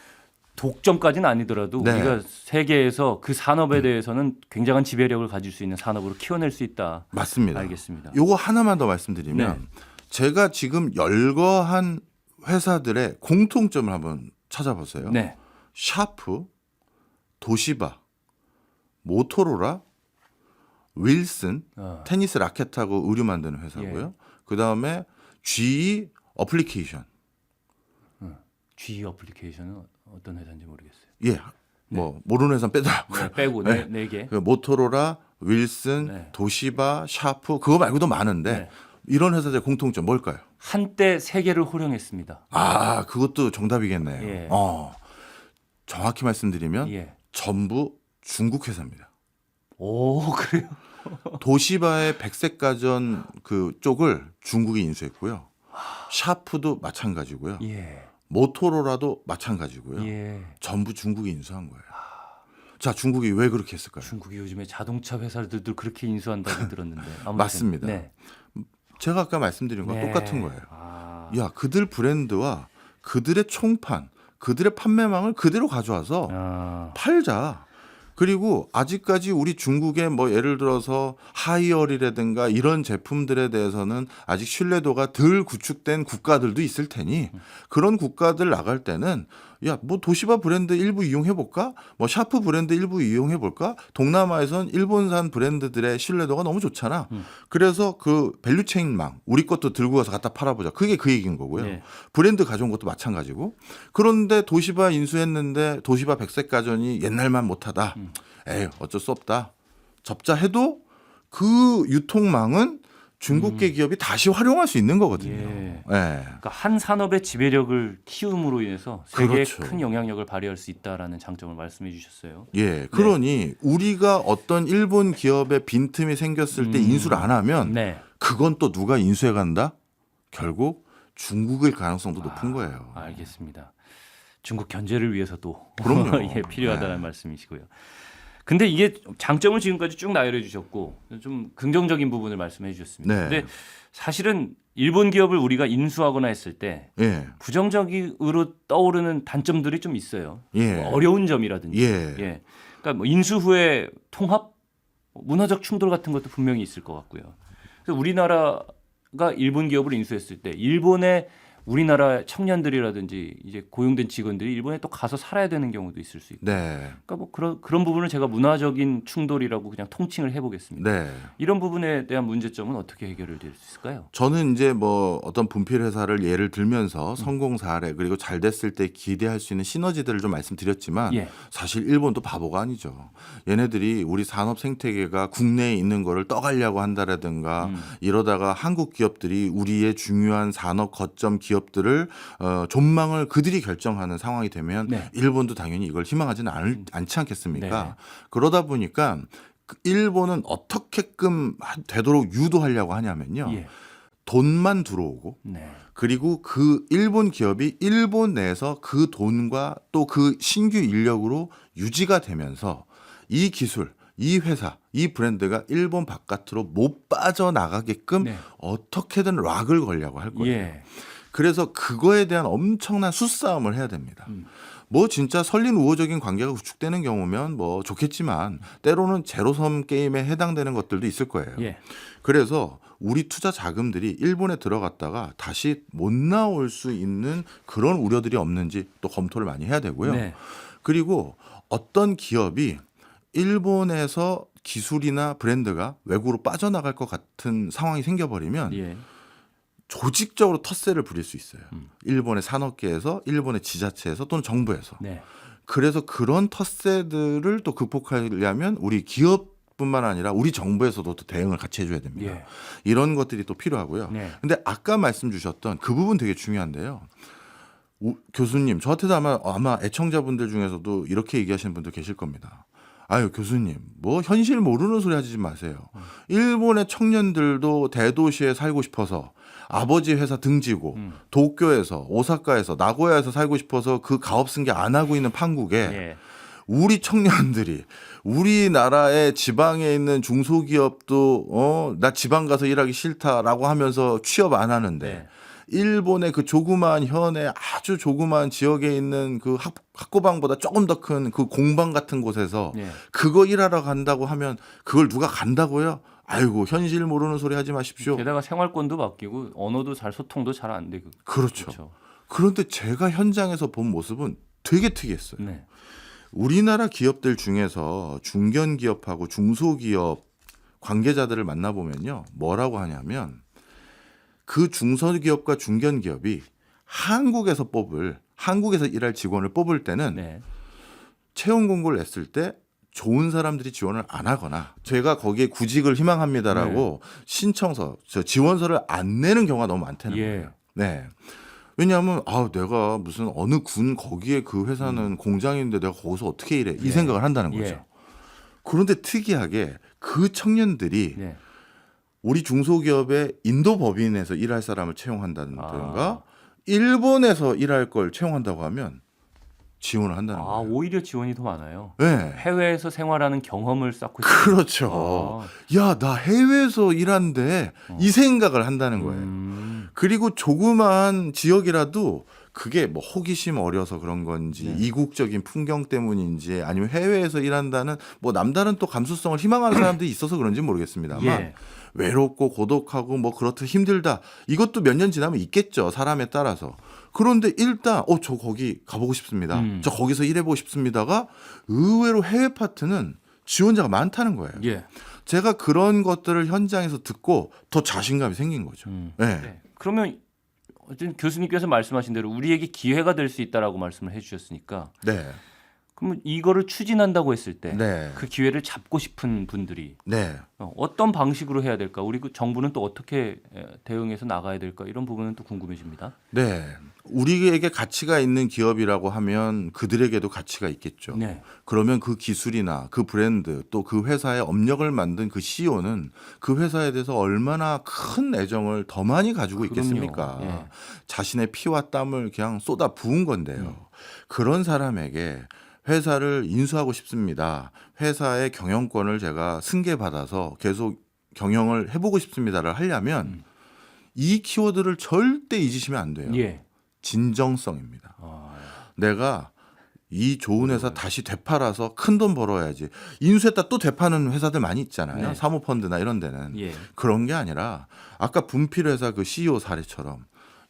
독점까지는 아니더라도 네. 우리가 세계에서 그 산업에 대해서는 굉장한 지배력을 가질 수 있는 산업으로 키워낼 수 있다. 맞습니다. 알겠습니다. 요거 하나만 더 말씀드리면 제가 지금 열거한 회사들의 공통점을 한번 찾아보세요. 네. 샤프, 도시바, 모토로라, 윌슨, 테니스 라켓하고 의류 만드는 회사고요. 그다음에 GE 어플리케이션. GE 어플리케이션은 어떤 회사인지 모르겠어요. 예. 뭐 모르는 회사는 빼더라고요. 네, 빼고 네 개. 그 모토로라, 윌슨, 네. 도시바, 샤프 그거 말고도 많은데 네. 이런 회사들의 공통점 뭘까요? 한때 세계를 호령했습니다. 아, 그것도 정답이겠네요. 예. 정확히 말씀드리면 예. 전부 중국 회사입니다. 오, 그래요? 도시바의 백색 가전 그 쪽을 중국이 인수했고요. 샤프도 마찬가지고요. 예. 모토로라도 마찬가지고요. 예. 전부 중국이 인수한 거예요. 자, 중국이 왜 그렇게 했을까요? 중국이 요즘에 자동차 회사들도 그렇게 인수한다고 들었는데. 아무튼, 맞습니다. 네. 제가 아까 말씀드린 거랑 네. 똑같은 거예요. 아. 야, 그들 브랜드와 그들의 총판, 그들의 판매망을 그대로 가져와서 아. 팔자. 그리고 아직까지 우리 중국의 뭐 예를 들어서 하이얼이라든가 이런 제품들에 대해서는 아직 신뢰도가 덜 구축된 국가들도 있을 테니 그런 국가들 나갈 때는 야, 뭐 도시바 브랜드 일부 이용해 볼까? 뭐 샤프 브랜드 일부 이용해 볼까? 동남아에선 일본산 브랜드들의 신뢰도가 너무 좋잖아. 그래서 그 밸류체인망 우리 것도 들고 가서 갖다 팔아보자. 그게 그 얘기인 거고요. 네. 브랜드 가져온 것도 마찬가지고. 그런데 도시바 인수했는데 도시바 백색 가전이 옛날만 못하다. 에이, 어쩔 수 없다. 접자 해도 그 유통망은 중국계 기업이 다시 활용할 수 있는 거거든요. 예. 예. 그러니까 한 산업의 지배력을 키움으로 인해서 세계에 그렇죠. 큰 영향력을 발휘할 수 있다라는 장점을 말씀해 주셨어요. 예, 그러니 우리가 어떤 일본 기업의 빈틈이 생겼을 때 인수를 안 하면 네. 그건 또 누가 인수해 간다? 결국 중국일 가능성도 높은 거예요. 알겠습니다. 중국 견제를 위해서도 그럼요. 예, 필요하다는 말씀이시고요. 근데 이게 장점을 지금까지 쭉 나열해 주셨고 좀 긍정적인 부분을 말씀해 주셨습니다. 네. 근데 사실은 일본 기업을 우리가 인수하거나 했을 때 예, 부정적으로 떠오르는 단점들이 좀 있어요. 예. 뭐 어려운 점이라든지. 예. 예. 그러니까 뭐 인수 후에 통합, 문화적 충돌 같은 것도 분명히 있을 것 같고요. 그래서 우리나라가 일본 기업을 인수했을 때 일본의 우리나라 청년들이라든지 이제 고용된 직원들이 일본에 또 가서 살아야 되는 경우도 있을 수 있고. 네, 그러니까 뭐 그런 부분을 제가 문화적인 충돌이라고 그냥 통칭을 해보겠습니다. 네. 이런 부분에 대한 문제점은 어떻게 해결될 수 있을까요? 저는 이제 뭐 어떤 분필 회사를 예를 들면서 성공 사례 그리고 잘 됐을 때 기대할 수 있는 시너지들을 좀 말씀드렸지만 예. 사실 일본도 바보가 아니죠. 얘네들이 우리 산업 생태계가 국내에 있는 거를 떠가려고 한다라든가 이러다가 한국 기업들이 우리의 중요한 산업 거점 기업들을 존망을 그들이 결정하는 상황이 되면 네. 일본도 당연히 이걸 희망하지는 않지 않겠습니까? 네. 그러다 보니까 일본은 어떻게끔 되도록 유도하려고 하냐면요. 예. 돈만 들어오고 네. 그리고 그 일본 기업이 일본 내에서 그 돈과 또 그 신규 인력으로 유지가 되면서 이 기술, 이 회사, 이 브랜드가 일본 바깥으로 못 빠져나가게끔 네. 어떻게든 락을 걸려고 할 거예요. 예. 그래서 그거에 대한 엄청난 수싸움을 해야 됩니다. 뭐 진짜 설린 우호적인 관계가 구축되는 경우면 뭐 좋겠지만 때로는 제로섬 게임에 해당되는 것들도 있을 거예요. 예. 그래서 우리 투자 자금들이 일본에 들어갔다가 다시 못 나올 수 있는 그런 우려들이 없는지 또 검토를 많이 해야 되고요. 네. 그리고 어떤 기업이 일본에서 기술이나 브랜드가 외국으로 빠져나갈 것 같은 상황이 생겨버리면 예. 조직적으로 텃세를 부릴 수 있어요. 일본의 산업계에서, 일본의 지자체에서 또는 정부에서. 네. 그래서 그런 텃세들을 또 극복하려면 우리 기업뿐만 아니라 우리 정부에서도 또 대응을 같이 해줘야 됩니다. 예. 이런 것들이 또 필요하고요. 네. 근데 아까 말씀 주셨던 그 부분 되게 중요한데요. 교수님, 저한테도 아마 애청자분들 중에서도 이렇게 얘기하시는 분들 계실 겁니다. 아유, 교수님, 뭐 현실 모르는 소리 하지 마세요. 일본의 청년들도 대도시에 살고 싶어서 아버지 회사 등지고 도쿄에서 오사카에서 나고야에서 살고 싶어서 그 가업 승계 안 하고 있는 판국에 예. 우리 청년들이 우리나라의 지방에 있는 중소기업도 나 지방 가서 일하기 싫다라고 하면서 취업 안 하는데 네. 일본의 그 조그마한 현의 아주 조그마한 지역에 있는 그 학고방보다 조금 더 큰 그 공방 같은 곳에서 예. 그거 일하러 간다고 하면 그걸 누가 간다고요? 아이고 현실 모르는 소리 하지 마십시오. 게다가 생활권도 바뀌고 언어도 잘 소통도 잘 안 되고. 그렇죠. 그런데 제가 현장에서 본 모습은 되게 특이했어요. 네. 우리나라 기업들 중에서 중견기업하고 중소기업 관계자들을 만나보면요. 뭐라고 하냐면 그 중소기업과 중견기업이 한국에서 일할 직원을 뽑을 때는 네. 채용 공고를 냈을 때 좋은 사람들이 지원을 안 하거나 제가 거기에 구직을 희망합니다라고 신청서, 지원서를 안 내는 경우가 너무 많다는 예. 거예요. 네. 왜냐하면 내가 무슨 어느 군 거기에 그 회사는 공장인데 내가 거기서 어떻게 일해 이 생각을 한다는 거죠. 예. 그런데 특이하게 그 청년들이 네. 우리 중소기업의 인도 법인에서 일할 사람을 채용한다든가 일본에서 일할 걸 채용한다고 하면 지원을 한다는 거예요. 오히려 지원이 더 많아요. 네. 해외에서 생활하는 경험을 쌓고 있어요. 그렇죠. 야, 나 해외에서 일하는데 이 생각을 한다는 거예요. 그리고 조그마한 지역이라도 그게 뭐 호기심 어려서 그런 건지 네. 이국적인 풍경 때문인지 아니면 해외에서 일한다는 뭐 남다른 또 감수성을 희망하는 사람들이 있어서 그런지 모르겠습니다만 예. 외롭고 고독하고 뭐 그렇듯 힘들다. 이것도 몇 년 지나면 있겠죠. 사람에 따라서. 그런데 일단 저 거기 가보고 싶습니다. 저 거기서 일해보고 싶습니다가 의외로 해외 파트는 지원자가 많다는 거예요. 예. 제가 그런 것들을 현장에서 듣고 더 자신감이 생긴 거죠. 네. 네. 그러면 어쨌든 교수님께서 말씀하신 대로 우리에게 기회가 될 수 있다라고 말씀을 해주셨으니까 네. 그러면 이거를 추진한다고 했을 때 그 네. 기회를 잡고 싶은 분들이 네. 어떤 방식으로 해야 될까? 우리 그 정부는 또 어떻게 대응해서 나가야 될까? 이런 부분은 또 궁금해집니다. 네. 우리에게 가치가 있는 기업이라고 하면 그들에게도 가치가 있겠죠. 네. 그러면 그 기술이나 그 브랜드 또 그 회사의 업력을 만든 그 CEO는 그 회사에 대해서 얼마나 큰 애정을 더 많이 가지고 그럼요. 있겠습니까? 예. 자신의 피와 땀을 그냥 쏟아 부은 건데요. 그런 사람에게 회사를 인수하고 싶습니다. 회사의 경영권을 제가 승계받아서 계속 경영을 해보고 싶습니다를 하려면 이 키워드를 절대 잊으시면 안 돼요. 예. 진정성입니다. 아, 내가 이 좋은 회사 다시 되팔아서 큰 돈 벌어야지. 인수했다 또 되파는 회사들 많이 있잖아요. 네. 사모펀드나 이런 데는. 예. 그런 게 아니라 아까 분필회사 그 CEO 사례처럼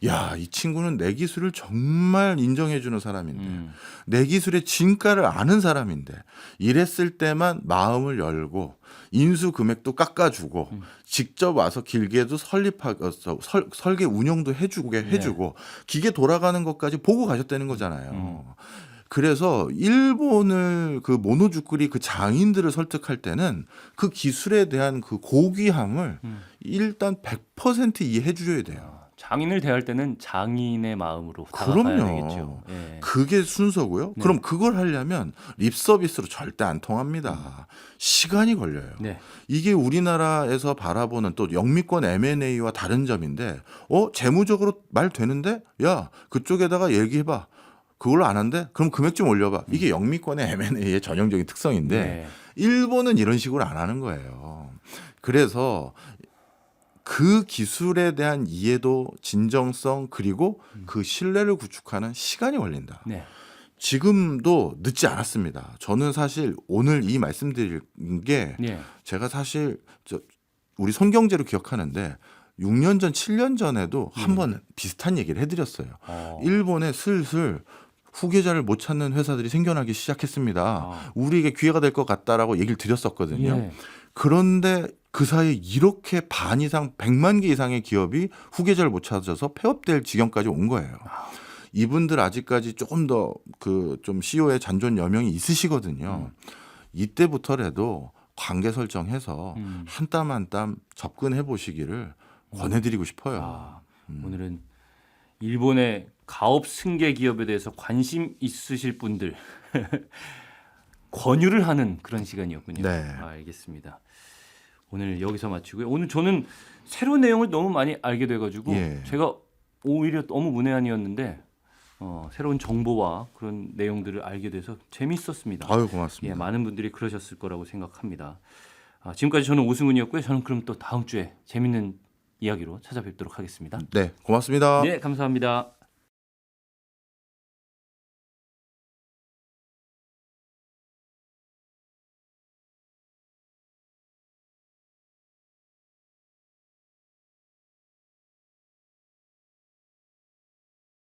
야, 이 친구는 내 기술을 정말 인정해 주는 사람인데 내 기술의 진가를 아는 사람인데 이랬을 때만 마음을 열고 인수 금액도 깎아주고 직접 와서 길게도 설계 운영도 해주고 기계 돌아가는 것까지 보고 가셨다는 거잖아요. 그래서 일본을 그 모노주쿠리 그 장인들을 설득할 때는 그 기술에 대한 그 고귀함을 일단 100% 이해해 주셔야 돼요. 장인을 대할 때는 장인의 마음으로 다가가야 그럼요. 되겠죠. 예. 그게 순서고요. 네. 그럼 그걸 하려면 립 서비스로 절대 안 통합니다. 시간이 걸려요. 네. 이게 우리나라에서 바라보는 또 영미권 M&A와 다른 점인데, 재무적으로 말 되는데, 야, 그쪽에다가 얘기해봐. 그걸로 안 한대? 그럼 금액 좀 올려봐. 이게 영미권의 M&A의 전형적인 특성인데, 네. 일본은 이런 식으로 안 하는 거예요. 그래서 그 기술에 대한 이해도, 진정성, 그리고 그 신뢰를 구축하는 시간이 걸린다. 네. 지금도 늦지 않았습니다. 저는 사실 오늘 이 말씀드린 게 예. 제가 사실 우리 손경제로 기억하는데 6년 전, 7년 전에도 한 번 비슷한 얘기를 해드렸어요. 일본에 슬슬 후계자를 못 찾는 회사들이 생겨나기 시작했습니다. 우리에게 기회가 될 것 같다라고 얘기를 드렸었거든요. 예. 그런데 그 사이에 이렇게 반 이상 100만 개 이상의 기업이 후계자를 못 찾아서 폐업될 지경까지 온 거예요. 이분들 아직까지 조금 더 그 좀 CEO의 잔존 여명이 있으시거든요. 이때부터라도 관계 설정해서 한 땀 한 땀 접근해 보시기를 권해드리고 싶어요. 오늘은 일본의 가업 승계 기업에 대해서 관심 있으실 분들 권유를 하는 그런 시간이었군요. 네. 알겠습니다. 오늘 여기서 마치고요. 오늘 저는 새로운 내용을 너무 많이 알게 돼가지고 예. 제가 오히려 너무 문외한이었는데 새로운 정보와 그런 내용들을 알게 돼서 재밌었습니다. 아유, 예, 고맙습니다. 많은 분들이 그러셨을 거라고 생각합니다. 지금까지 저는 오승훈이었고요. 저는 그럼 또 다음 주에 재밌는 이야기로 찾아뵙도록 하겠습니다. 네, 고맙습니다. 네, 감사합니다.